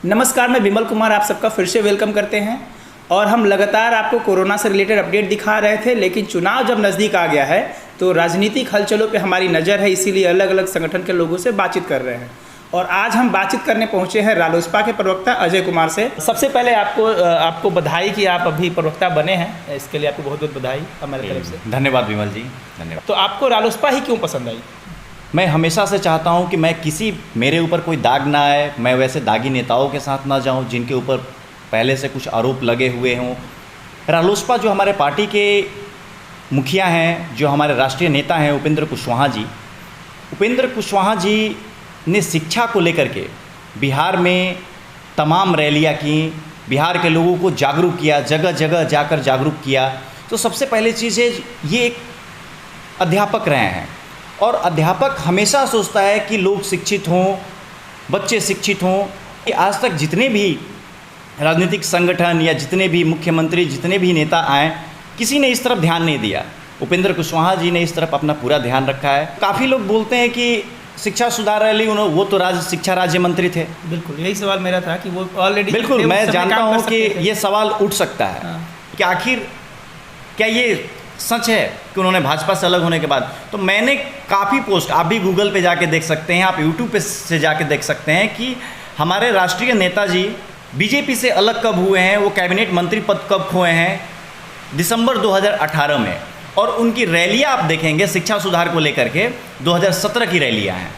नमस्कार, मैं विमल कुमार आप सबका फिर से वेलकम करते हैं। और हम लगातार आपको कोरोना से रिलेटेड अपडेट दिखा रहे थे, लेकिन चुनाव जब नज़दीक आ गया है तो राजनीतिक हलचलों पे हमारी नज़र है, इसीलिए अलग अलग संगठन के लोगों से बातचीत कर रहे हैं। और आज हम बातचीत करने पहुंचे हैं रालोसपा के प्रवक्ता अजय कुमार से। सबसे पहले आपको बधाई कि आप अभी प्रवक्ता बने हैं, इसके लिए आपको बहुत बहुत बधाई हमारे तरफ से। धन्यवाद विमल जी, धन्यवाद। तो आपको रालोसपा ही क्यों पसंद आई? मैं हमेशा से चाहता हूं कि मेरे ऊपर कोई दाग ना आए, मैं वैसे दागी नेताओं के साथ ना जाऊं जिनके ऊपर पहले से कुछ आरोप लगे हुए हों। रालोसपा जो हमारे पार्टी के मुखिया हैं, जो हमारे राष्ट्रीय नेता हैं उपेंद्र कुशवाहा जी ने शिक्षा को लेकर के बिहार में तमाम रैलियां की, बिहार के लोगों को जागरूक किया, जगह जगह जाकर जागरूक किया। तो सबसे पहली चीज़ है, ये एक अध्यापक रहे हैं और अध्यापक हमेशा सोचता है कि लोग शिक्षित हों, बच्चे शिक्षित हों। आज तक जितने भी राजनीतिक संगठन या जितने भी मुख्यमंत्री, जितने भी नेता आए, किसी ने इस तरफ ध्यान नहीं दिया। उपेंद्र कुशवाहा जी ने इस तरफ अपना पूरा ध्यान रखा है। काफ़ी लोग बोलते हैं कि शिक्षा सुधार रैली, वो तो शिक्षा राज्य मंत्री थे। बिल्कुल, यही सवाल मेरा था कि वो ऑलरेडी बिल्कुल, मैं जानता हूँ कि ये सवाल उठ सकता है कि आखिर क्या ये सच है कि उन्होंने भाजपा से अलग होने के बाद। तो मैंने काफ़ी पोस्ट, आप भी गूगल पे जाके देख सकते हैं, आप यूट्यूब पे से जाके देख सकते हैं कि हमारे राष्ट्रीय नेताजी बीजेपी से अलग कब हुए हैं, वो कैबिनेट मंत्री पद कब खोए हैं, दिसंबर 2018 में। और उनकी रैलियां आप देखेंगे शिक्षा सुधार को लेकर के 2017 की रैलियां हैं।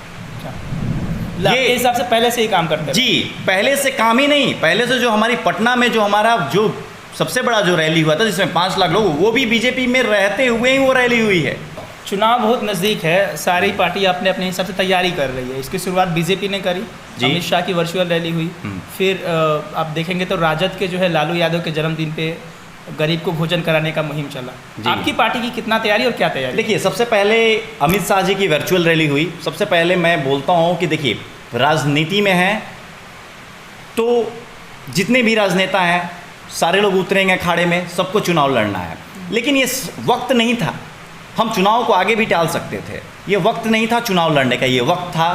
ये हिसाब से पहले से ही काम करते हैं जी, पहले से काम ही नहीं, पहले से जो हमारी पटना में जो सबसे बड़ा जो रैली हुआ था जिसमें 5 लाख लोग, वो भी बीजेपी में रहते हुए ही वो रैली हुई है। चुनाव बहुत नज़दीक है, सारी पार्टी अपने अपने हिसाब से तैयारी कर रही है। इसकी शुरुआत बीजेपी ने करी, अमित शाह की वर्चुअल रैली हुई। फिर आप देखेंगे तो राजद के जो है लालू यादव के जन्मदिन पे गरीब को भोजन कराने का मुहिम चला। आपकी पार्टी की कितना तैयारी और क्या तैयारी? देखिए, सबसे पहले अमित शाह जी की वर्चुअल रैली हुई। सबसे पहले मैं बोलता हूँ कि देखिए, राजनीति में हैं तो जितने भी राजनेता हैं सारे लोग उतरेंगे अखाड़े में, सबको चुनाव लड़ना है। लेकिन ये वक्त नहीं था, हम चुनाव को आगे भी टाल सकते थे। ये वक्त नहीं था चुनाव लड़ने का, ये वक्त था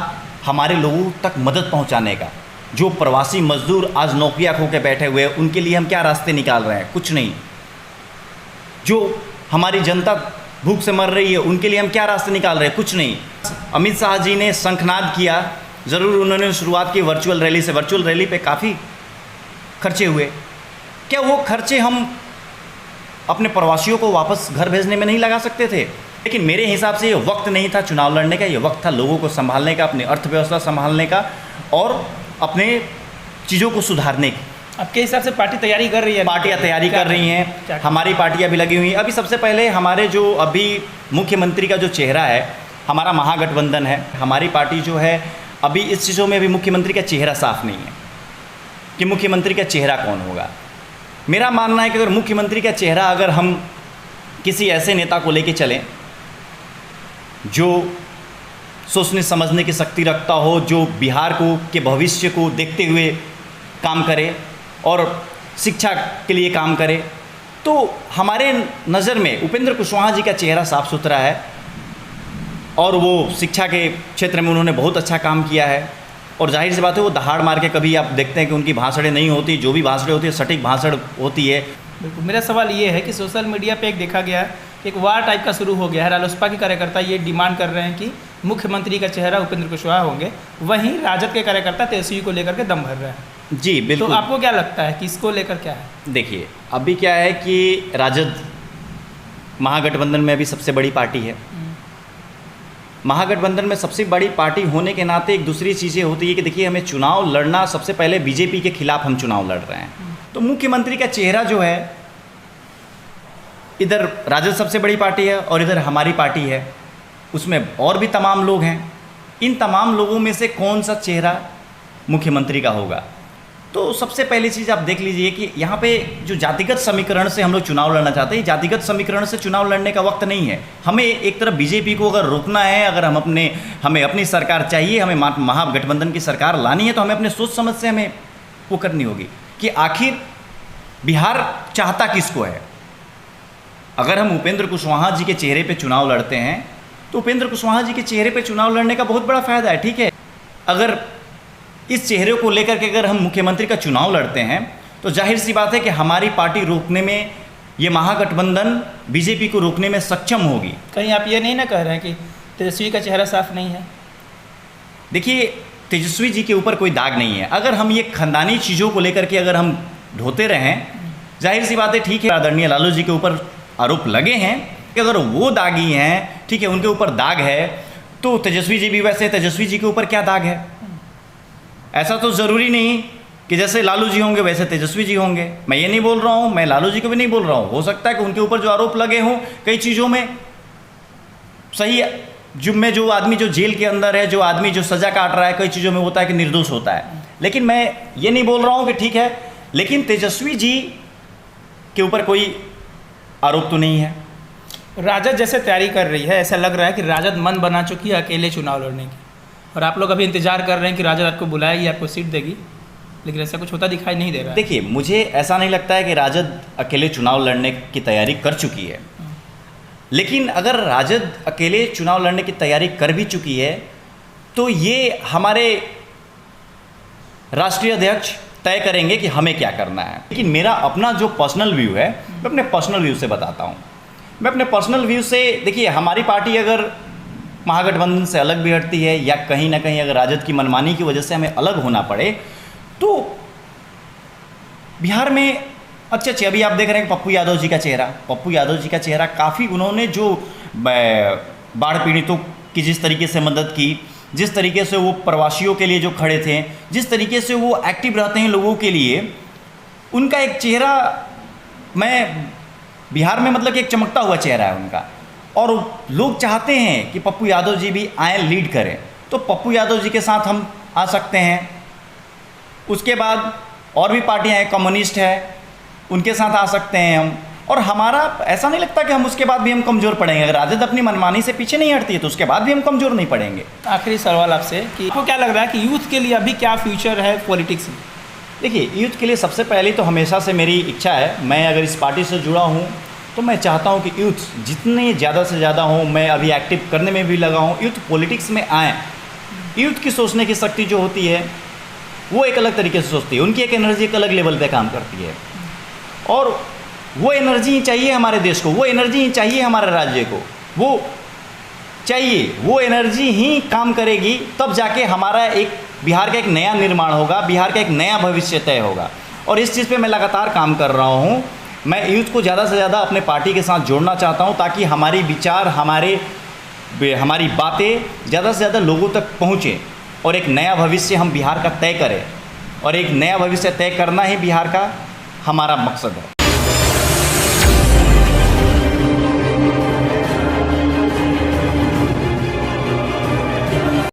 हमारे लोगों तक मदद पहुंचाने का। जो प्रवासी मजदूर आज नौकरियां खो के बैठे हुए हैं, उनके लिए हम क्या रास्ते निकाल रहे हैं? कुछ नहीं। जो हमारी जनता भूख से मर रही है, उनके लिए हम क्या रास्ते निकाल रहे हैं? कुछ नहीं। अमित शाह जी ने शंखनाद किया, ज़रूर उन्होंने शुरुआत की वर्चुअल रैली से। वर्चुअल रैली पे काफ़ी खर्चे हुए। क्या वो खर्चे हम अपने प्रवासियों को वापस घर भेजने में नहीं लगा सकते थे? लेकिन मेरे हिसाब से ये वक्त नहीं था चुनाव लड़ने का, ये वक्त था लोगों को संभालने का, अपनी अर्थव्यवस्था संभालने का और अपने चीज़ों को सुधारने की। आपके हिसाब से पार्टी तैयारी कर रही है? पार्टियां तैयारी कर रही हैं, हमारी पार्टियां भी लगी हुई हैं। अभी सबसे पहले हमारे जो अभी मुख्यमंत्री का जो चेहरा है, हमारा महागठबंधन है। हमारी पार्टी जो है अभी इस चीज़ों में अभी मुख्यमंत्री का चेहरा साफ नहीं है कि मुख्यमंत्री का चेहरा कौन होगा। मेरा मानना है कि अगर मुख्यमंत्री का चेहरा अगर हम किसी ऐसे नेता को लेके चलें जो सोचने समझने की शक्ति रखता हो, जो बिहार के भविष्य को देखते हुए काम करे और शिक्षा के लिए काम करे, तो हमारे नज़र में उपेंद्र कुशवाहा जी का चेहरा साफ़ सुथरा है और वो शिक्षा के क्षेत्र में उन्होंने बहुत अच्छा काम किया है। और जाहिर सी बात है, वो दहाड़ मार के कभी आप देखते हैं कि उनकी भाषणें नहीं होती, जो भी भाषणें होती है सटीक भाषण होती है। बिल्कुल, मेरा सवाल ये है कि सोशल मीडिया पे एक देखा गया एक वार टाइप का शुरू हो गया है। रालोसपा के कार्यकर्ता ये डिमांड कर रहे हैं कि मुख्यमंत्री का चेहरा उपेंद्र कुशवाहा होंगे, वहीं राजद के कार्यकर्ता तेजस्वी को लेकर के दम भर रहे हैं। जी बिल्कुल। तो आपको क्या लगता है कि इसको लेकर क्या है? देखिए, अभी क्या है कि राजद महागठबंधन में अभी सबसे बड़ी पार्टी है। महागठबंधन में सबसे बड़ी पार्टी होने के नाते एक दूसरी चीज़ें होती है कि देखिए, हमें चुनाव लड़ना, सबसे पहले बीजेपी के खिलाफ हम चुनाव लड़ रहे हैं। तो मुख्यमंत्री का चेहरा जो है, इधर राजद सबसे बड़ी पार्टी है और इधर हमारी पार्टी है, उसमें और भी तमाम लोग हैं। इन तमाम लोगों में से कौन सा चेहरा मुख्यमंत्री का होगा? तो सबसे पहली चीज़ आप देख लीजिए कि यहाँ पे जो जातिगत समीकरण से हम लोग चुनाव लड़ना चाहते हैं, जातिगत समीकरण से चुनाव लड़ने का वक्त नहीं है। हमें एक तरफ बीजेपी को अगर रोकना है, अगर हमें अपनी सरकार चाहिए, हमें महागठबंधन की सरकार लानी है, तो हमें अपने सोच समझ से हमें वो करनी होगी कि आखिर बिहार चाहता किसको है। अगर हम उपेंद्र कुशवाहा जी के चेहरे पे चुनाव लड़ते हैं तो उपेंद्र कुशवाहा जी के चेहरे पे चुनाव लड़ने का बहुत बड़ा फ़ायदा है, ठीक है। अगर इस चेहरे को लेकर के अगर हम मुख्यमंत्री का चुनाव लड़ते हैं तो जाहिर सी बात है कि हमारी पार्टी रोकने में, ये महागठबंधन बीजेपी को रोकने में सक्षम होगी। कहीं आप ये नहीं ना कह रहे हैं कि तेजस्वी का चेहरा साफ नहीं है? देखिए, तेजस्वी जी के ऊपर कोई दाग नहीं है। अगर हम ये खानदानी चीज़ों को लेकर के अगर हम ढोते रहें, जाहिर सी बात है, ठीक है, आदरणीय लालू जी के ऊपर आरोप लगे हैं कि अगर वो दागी हैं, ठीक है, उनके ऊपर दाग है, तो तेजस्वी जी भी वैसे, तेजस्वी जी के ऊपर क्या दाग है? ऐसा तो ज़रूरी नहीं कि जैसे लालू जी होंगे वैसे तेजस्वी जी होंगे। मैं ये नहीं बोल रहा हूँ, मैं लालू जी को भी नहीं बोल रहा हूँ। हो सकता है कि उनके ऊपर जो आरोप लगे हों कई चीज़ों में सही, जो आदमी जो जेल के अंदर है, जो आदमी जो सज़ा काट रहा है, कई चीज़ों में होता है कि निर्दोष होता है। लेकिन मैं ये नहीं बोल रहा हूँ कि ठीक है, लेकिन तेजस्वी जी के ऊपर कोई आरोप तो नहीं है। राजद जैसे तैयारी कर रही है, ऐसा लग रहा है कि राजद मन बना चुकी है अकेले चुनाव लड़ने की, और आप लोग अभी इंतजार कर रहे हैं कि राजद आपको बुलाएगी, आपको सीट देगी, लेकिन ऐसा कुछ होता दिखाई नहीं दे रहा है। देखिए, मुझे ऐसा नहीं लगता है कि राजद अकेले चुनाव लड़ने की तैयारी कर चुकी है। लेकिन अगर राजद अकेले चुनाव लड़ने की तैयारी कर भी चुकी है तो ये हमारे राष्ट्रीय अध्यक्ष तय करेंगे कि हमें क्या करना है। लेकिन मेरा अपना जो पर्सनल व्यू है, मैं अपने पर्सनल व्यू से बताता हूँ। मैं अपने पर्सनल व्यू से, देखिए, हमारी पार्टी अगर महागठबंधन से अलग भी हटती है या कहीं ना कहीं अगर राजद की मनमानी की वजह से हमें अलग होना पड़े, तो बिहार में अच्छे अभी आप देख रहे हैं पप्पू यादव जी का चेहरा काफ़ी, उन्होंने जो बाढ़ पीड़ितों की जिस तरीके से मदद की, जिस तरीके से वो प्रवासियों के लिए जो खड़े थे, जिस तरीके से वो एक्टिव रहते हैं लोगों के लिए, उनका एक चेहरा, मैं बिहार में मतलब कि एक चमकता हुआ चेहरा है उनका। और लोग चाहते हैं कि पप्पू यादव जी भी आए, लीड करें, तो पप्पू यादव जी के साथ हम आ सकते हैं। उसके बाद और भी पार्टियां हैं, कम्युनिस्ट है, उनके साथ आ सकते हैं हम। और हमारा ऐसा नहीं लगता कि हम उसके बाद भी हम कमज़ोर पड़ेंगे। अगर राजद अपनी मनमानी से पीछे नहीं हटती है तो उसके बाद भी हम कमज़ोर नहीं पड़ेंगे। आखिरी सवाल आपसे कि आपको क्या लग रहा है कि यूथ के लिए अभी क्या फ्यूचर है पॉलिटिक्स में? देखिए, यूथ के लिए सबसे पहले तो हमेशा से मेरी इच्छा है, मैं अगर इस पार्टी से जुड़ा हूँ तो मैं चाहता हूँ कि यूथ जितने ज़्यादा से ज़्यादा हों, मैं अभी एक्टिव करने में भी लगा हूँ, यूथ पॉलिटिक्स में आएँ। यूथ की सोचने की शक्ति जो होती है वो एक अलग तरीके से सोचती है, उनकी एक एनर्जी एक अलग लेवल पे काम करती है, और वो एनर्जी ही चाहिए हमारे देश को, वो एनर्जी ही चाहिए हमारे राज्य को, वो एनर्जी ही काम करेगी, तब जाके हमारा एक बिहार का एक नया निर्माण होगा, बिहार का एक नया भविष्य तय होगा। और इस चीज़ पे मैं लगातार काम कर रहा हूँ। मैं यूथ को ज़्यादा से ज़्यादा अपने पार्टी के साथ जोड़ना चाहता हूँ ताकि हमारी विचार, हमारी बातें ज़्यादा से ज़्यादा लोगों तक पहुँचें और एक नया भविष्य हम बिहार का तय करें, और एक नया भविष्य तय करना ही बिहार का हमारा मकसद है।